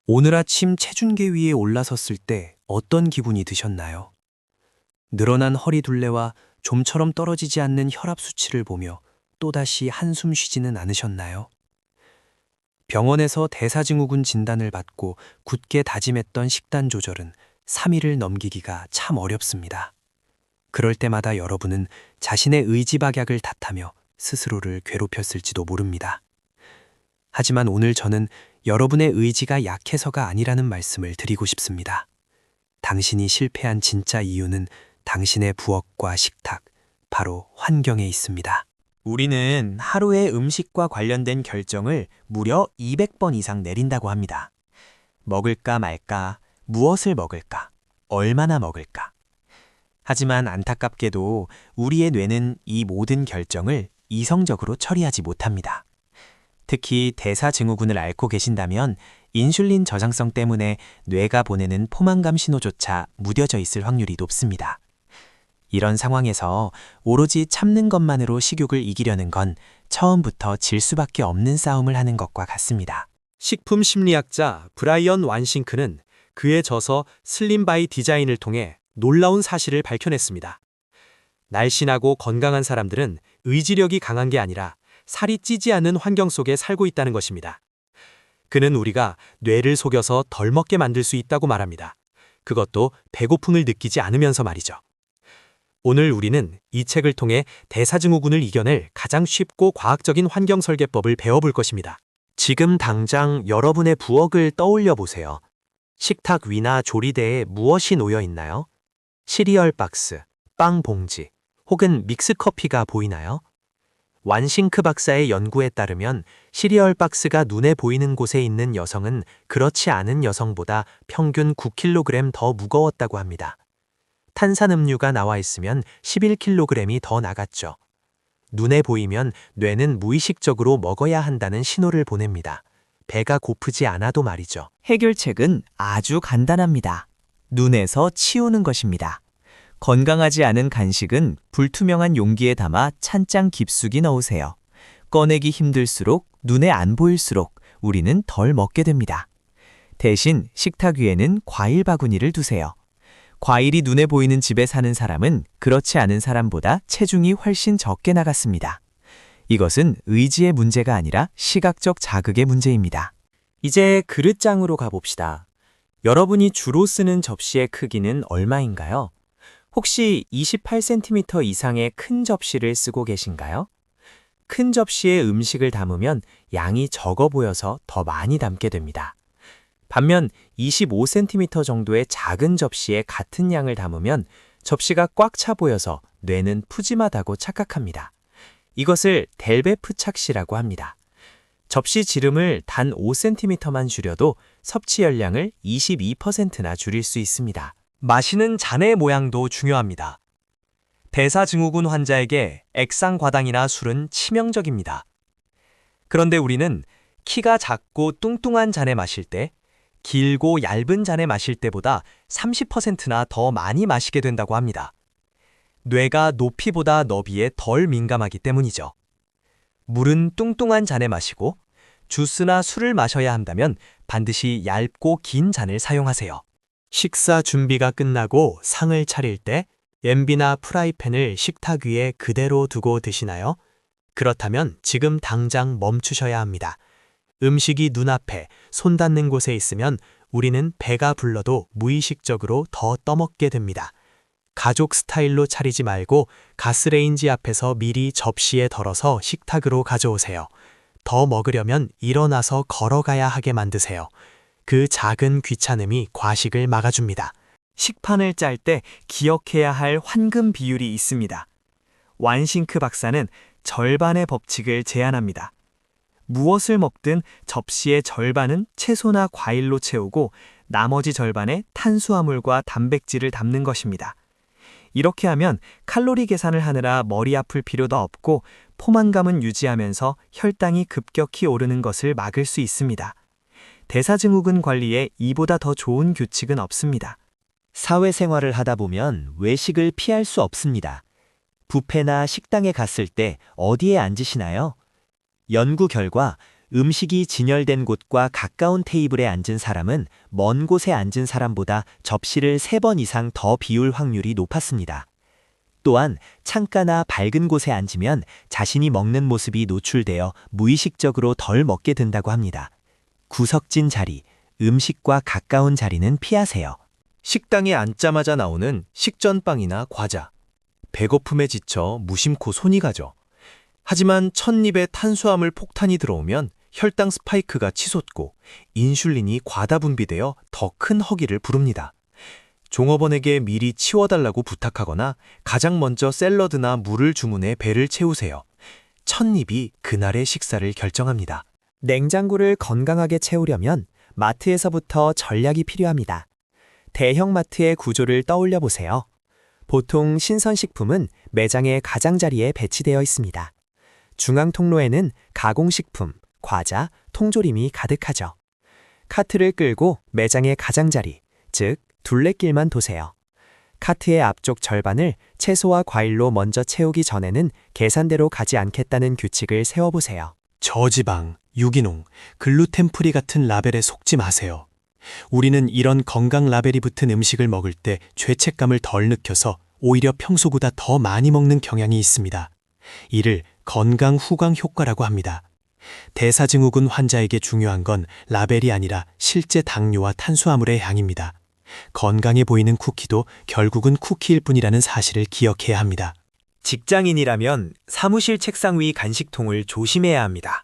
오늘 아침 체중계 위에 올라섰을 때 어떤 기분이 드셨나요? 늘어난 허리 둘레와 좀처럼 떨어지지 않는 혈압 수치를 보며 또다시 한숨 쉬지는 않으셨나요? 병원에서 대사증후군 진단을 받고 굳게 다짐했던 식단 조절은 3일을 넘기기가 참 어렵습니다. 그럴 때마다 여러분은 자신의 의지박약을 탓하며 스스로를 괴롭혔을지도 모릅니다. 하지만 오늘 저는 여러분의 의지가 약해서가 아니라는 말씀을 드리고 싶습니다. 당신이 실패한 진짜 이유는 당신의 부엌과 식탁, 바로 환경에 있습니다. 우리는 하루에 음식과 관련된 결정을 무려 200번 이상 내린다고 합니다. 먹을까 말까, 무엇을 먹을까, 얼마나 먹을까. 하지만 안타깝게도 우리의 뇌는 이 모든 결정을 이성적으로 처리하지 못합니다. 특히 대사증후군을 앓고 계신다면 인슐린 저장성 때문에 뇌가 보내는 포만감 신호조차 무뎌져 있을 확률이 높습니다. 이런 상황에서 오로지 참는 것만으로 식욕을 이기려는 건 처음부터 질 수밖에 없는 싸움을 하는 것과 같습니다. 식품 심리학자 브라이언 완싱크는 그의 저서 슬림 바이 디자인을 통해 놀라운 사실을 밝혀냈습니다. 날씬하고 건강한 사람들은 의지력이 강한 게 아니라 살이 찌지 않는 환경 속에 살고 있다는 것입니다. 그는 우리가 뇌를 속여서 덜 먹게 만들 수 있다고 말합니다. 그것도 배고픔을 느끼지 않으면서 말이죠. 오늘 우리는 이 책을 통해 대사증후군을 이겨낼 가장 쉽고 과학적인 환경 설계법을 배워볼 것입니다. 지금 당장 여러분의 부엌을 떠올려 보세요. 식탁 위나 조리대에 무엇이 놓여 있나요? 시리얼 박스, 빵 봉지, 혹은 믹스커피가 보이나요? 완싱크 박사의 연구에 따르면 시리얼 박스가 눈에 보이는 곳에 있는 여성은 그렇지 않은 여성보다 평균 9kg 더 무거웠다고 합니다. 탄산음료가 나와 있으면 11kg이 더 나갔죠. 눈에 보이면 뇌는 무의식적으로 먹어야 한다는 신호를 보냅니다. 배가 고프지 않아도 말이죠. 해결책은 아주 간단합니다. 눈에서 치우는 것입니다. 건강하지 않은 간식은 불투명한 용기에 담아 찬장 깊숙이 넣으세요. 꺼내기 힘들수록 눈에 안 보일수록 우리는 덜 먹게 됩니다. 대신 식탁 위에는 과일 바구니를 두세요. 과일이 눈에 보이는 집에 사는 사람은 그렇지 않은 사람보다 체중이 훨씬 적게 나갔습니다. 이것은 의지의 문제가 아니라 시각적 자극의 문제입니다. 이제 그릇장으로 가봅시다. 여러분이 주로 쓰는 접시의 크기는 얼마인가요? 혹시 28cm 이상의 큰 접시를 쓰고 계신가요? 큰 접시에 음식을 담으면 양이 적어 보여서 더 많이 담게 됩니다. 반면 25cm 정도의 작은 접시에 같은 양을 담으면 접시가 꽉 차 보여서 뇌는 푸짐하다고 착각합니다. 이것을 델베프 착시라고 합니다. 접시 지름을 단 5cm만 줄여도 섭취 열량을 22%나 줄일 수 있습니다. 마시는 잔의 모양도 중요합니다. 대사증후군 환자에게 액상과당이나 술은 치명적입니다. 그런데 우리는 키가 작고 뚱뚱한 잔에 마실 때, 길고 얇은 잔에 마실 때보다 30%나 더 많이 마시게 된다고 합니다. 뇌가 높이보다 너비에 덜 민감하기 때문이죠. 물은 뚱뚱한 잔에 마시고 주스나 술을 마셔야 한다면 반드시 얇고 긴 잔을 사용하세요. 식사 준비가 끝나고 상을 차릴 때 냄비나 프라이팬을 식탁 위에 그대로 두고 드시나요? 그렇다면 지금 당장 멈추셔야 합니다. 음식이 눈앞에 손 닿는 곳에 있으면 우리는 배가 불러도 무의식적으로 더 떠먹게 됩니다. 가족 스타일로 차리지 말고 가스레인지 앞에서 미리 접시에 덜어서 식탁으로 가져오세요. 더 먹으려면 일어나서 걸어가야 하게 만드세요. 그 작은 귀찮음이 과식을 막아줍니다. 식판을 짤 때 기억해야 할 황금 비율이 있습니다. 완싱크 박사는 절반의 법칙을 제안합니다. 무엇을 먹든 접시의 절반은 채소나 과일로 채우고 나머지 절반에 탄수화물과 단백질을 담는 것입니다. 이렇게 하면 칼로리 계산을 하느라 머리 아플 필요도 없고 포만감은 유지하면서 혈당이 급격히 오르는 것을 막을 수 있습니다. 대사증후군 관리에 이보다 더 좋은 규칙은 없습니다. 사회생활을 하다 보면 외식을 피할 수 없습니다. 뷔페나 식당에 갔을 때 어디에 앉으시나요? 연구 결과 음식이 진열된 곳과 가까운 테이블에 앉은 사람은 먼 곳에 앉은 사람보다 접시를 3번 이상 더 비울 확률이 높았습니다. 또한 창가나 밝은 곳에 앉으면 자신이 먹는 모습이 노출되어 무의식적으로 덜 먹게 된다고 합니다. 구석진 자리, 음식과 가까운 자리는 피하세요. 식당에 앉자마자 나오는 식전빵이나 과자. 배고픔에 지쳐 무심코 손이 가죠. 하지만 찻입에 탄수화물 폭탄이 들어오면 혈당 스파이크가 치솟고 인슐린이 과다 분비되어 더 큰 허기를 부릅니다. 종업원에게 미리 치워달라고 부탁하거나 가장 먼저 샐러드나 물을 주문해 배를 채우세요. 찻입이 그날의 식사를 결정합니다. 냉장고를 건강하게 채우려면 마트에서부터 전략이 필요합니다. 대형 마트의 구조를 떠올려 보세요. 보통 신선식품은 매장의 가장자리에 배치되어 있습니다. 중앙 통로에는 가공식품, 과자, 통조림이 가득하죠. 카트를 끌고 매장의 가장자리, 즉 둘레길만 도세요. 카트의 앞쪽 절반을 채소와 과일로 먼저 채우기 전에는 계산대로 가지 않겠다는 규칙을 세워보세요. 저지방, 유기농, 글루텐 프리 같은 라벨에 속지 마세요. 우리는 이런 건강 라벨이 붙은 음식을 먹을 때 죄책감을 덜 느껴서 오히려 평소보다 더 많이 먹는 경향이 있습니다. 이를 건강 후광 효과라고 합니다. 대사증후군 환자에게 중요한 건 라벨이 아니라 실제 당뇨와 탄수화물의 양입니다. 건강해 보이는 쿠키도 결국은 쿠키일 뿐이라는 사실을 기억해야 합니다. 직장인이라면 사무실 책상 위 간식통을 조심해야 합니다.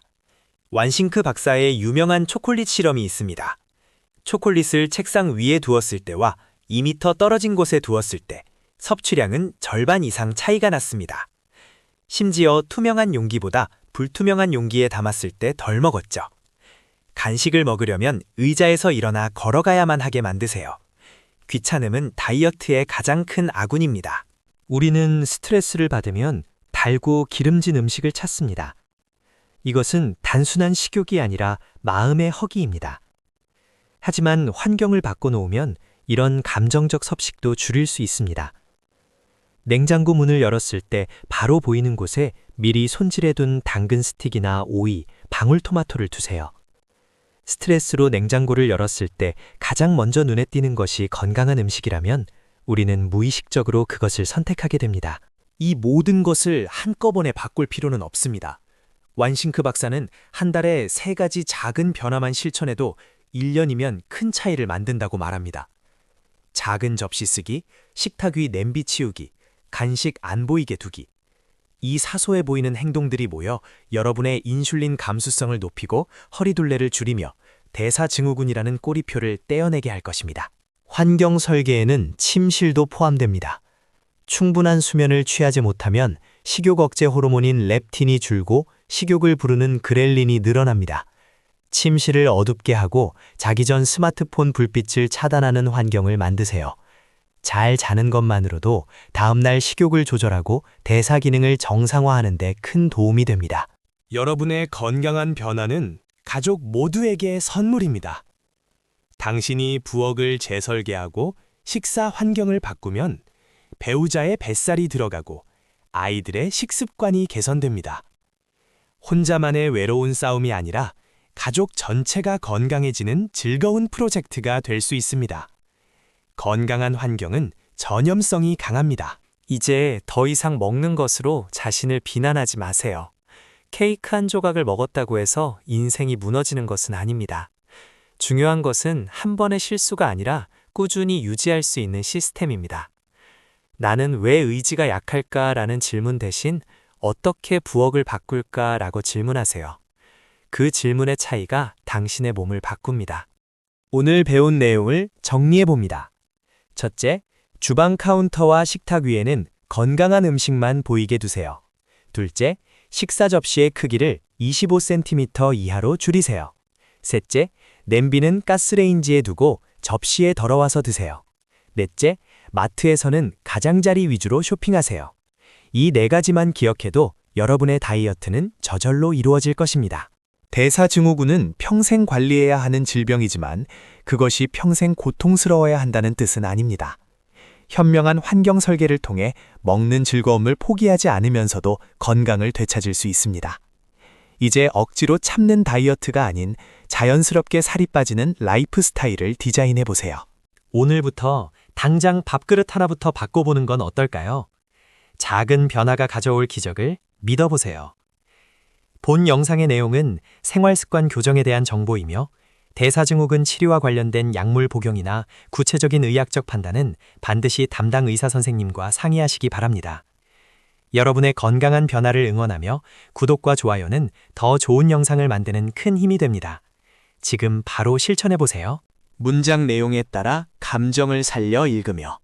완싱크 박사의 유명한 초콜릿 실험이 있습니다. 초콜릿을 책상 위에 두었을 때와 2m 떨어진 곳에 두었을 때 섭취량은 절반 이상 차이가 났습니다. 심지어 투명한 용기보다 불투명한 용기에 담았을 때 덜 먹었죠. 간식을 먹으려면 의자에서 일어나 걸어가야만 하게 만드세요. 귀찮음은 다이어트의 가장 큰 아군입니다. 우리는 스트레스를 받으면 달고 기름진 음식을 찾습니다. 이것은 단순한 식욕이 아니라 마음의 허기입니다. 하지만 환경을 바꿔놓으면 이런 감정적 섭식도 줄일 수 있습니다. 냉장고 문을 열었을 때 바로 보이는 곳에 미리 손질해둔 당근 스틱이나 오이, 방울토마토를 두세요. 스트레스로 냉장고를 열었을 때 가장 먼저 눈에 띄는 것이 건강한 음식이라면 우리는 무의식적으로 그것을 선택하게 됩니다. 이 모든 것을 한꺼번에 바꿀 필요는 없습니다. 완싱크 박사는 한 달에 3가지 작은 변화만 실천해도 1년이면 큰 차이를 만든다고 말합니다. 작은 접시 쓰기, 식탁 위 냄비 치우기, 간식 안 보이게 두기. 이 사소해 보이는 행동들이 모여 여러분의 인슐린 감수성을 높이고 허리둘레를 줄이며 대사증후군이라는 꼬리표를 떼어내게 할 것입니다. 환경 설계에는 침실도 포함됩니다. 충분한 수면을 취하지 못하면 식욕 억제 호르몬인 렙틴이 줄고 식욕을 부르는 그렐린이 늘어납니다. 침실을 어둡게 하고 자기 전 스마트폰 불빛을 차단하는 환경을 만드세요. 잘 자는 것만으로도 다음날 식욕을 조절하고 대사 기능을 정상화하는 데 큰 도움이 됩니다. 여러분의 건강한 변화는 가족 모두에게 선물입니다. 당신이 부엌을 재설계하고 식사 환경을 바꾸면 배우자의 뱃살이 들어가고 아이들의 식습관이 개선됩니다. 혼자만의 외로운 싸움이 아니라 가족 전체가 건강해지는 즐거운 프로젝트가 될 수 있습니다. 건강한 환경은 전염성이 강합니다. 이제 더 이상 먹는 것으로 자신을 비난하지 마세요. 케이크 한 조각을 먹었다고 해서 인생이 무너지는 것은 아닙니다. 중요한 것은 한 번의 실수가 아니라 꾸준히 유지할 수 있는 시스템입니다. 나는 왜 의지가 약할까라는 질문 대신 어떻게 부엌을 바꿀까라고 질문하세요. 그 질문의 차이가 당신의 몸을 바꿉니다. 오늘 배운 내용을 정리해봅니다. 첫째, 주방 카운터와 식탁 위에는 건강한 음식만 보이게 두세요. 둘째, 식사 접시의 크기를 25cm 이하로 줄이세요. 셋째, 냄비는 가스레인지에 두고 접시에 덜어와서 드세요. 넷째, 마트에서는 가장자리 위주로 쇼핑하세요. 이 4가지만 기억해도 여러분의 다이어트는 저절로 이루어질 것입니다. 대사증후군은 평생 관리해야 하는 질병이지만 그것이 평생 고통스러워야 한다는 뜻은 아닙니다. 현명한 환경 설계를 통해 먹는 즐거움을 포기하지 않으면서도 건강을 되찾을 수 있습니다. 이제 억지로 참는 다이어트가 아닌 자연스럽게 살이 빠지는 라이프 스타일을 디자인해 보세요. 오늘부터 당장 밥그릇 하나부터 바꿔보는 건 어떨까요? 작은 변화가 가져올 기적을 믿어보세요. 본 영상의 내용은 생활습관 교정에 대한 정보이며 대사증후군 치료와 관련된 약물 복용이나 구체적인 의학적 판단은 반드시 담당 의사 선생님과 상의하시기 바랍니다. 여러분의 건강한 변화를 응원하며 구독과 좋아요는 더 좋은 영상을 만드는 큰 힘이 됩니다. 지금 바로 실천해보세요. 문장 내용에 따라 감정을 살려 읽으며